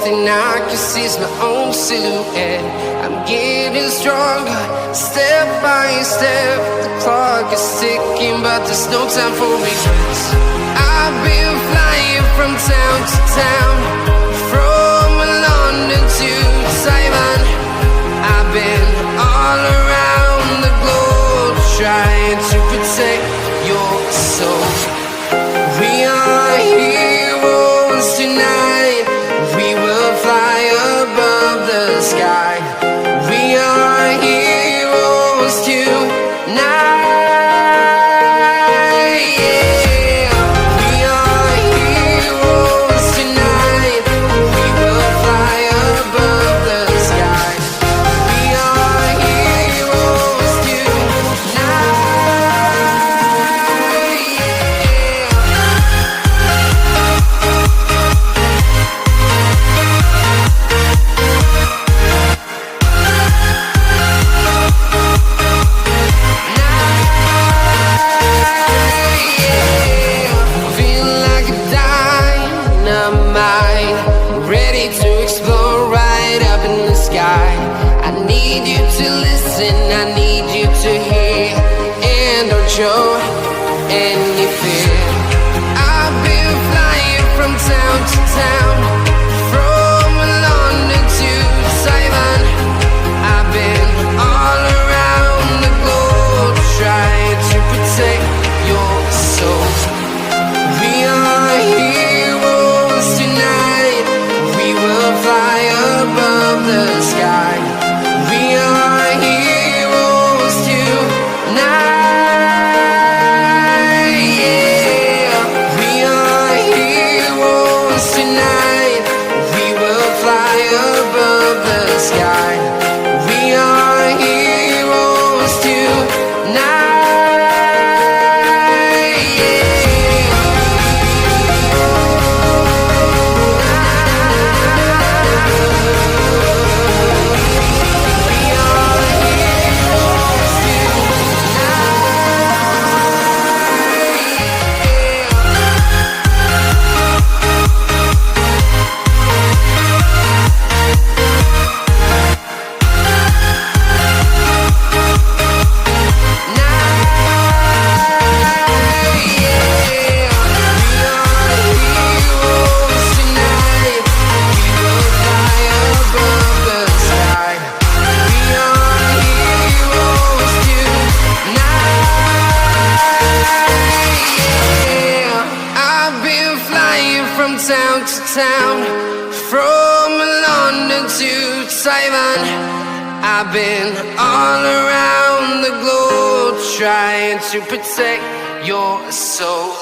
thing I can see is my own silhouette. I'm getting stronger, step by step. The clock is ticking, but there's no time for regrets. I've been flying from town to town, from London to Taiwan. I've been all around the globe, trying to protect your soul. We are heroes tonight. We will fly above the sky. We are heroes tonight. Yeah. We are heroes tonight. We will fly above the sky. We are heroes tonight. Ready to explore right up in the sky. I need you to listen, I need you to hear, and don't show any fear. I've been flying from town to town, from London to Taiwan. I've been all around the globe, trying to protect your soul. We are heroes tonight. We will fly above the sky. We are heroes tonight. Yeah. We are heroes tonight. We will fly above the sky. We are heroes tonight. From town to town, from London to Taiwan. I've been all around the globe, trying to protect your soul.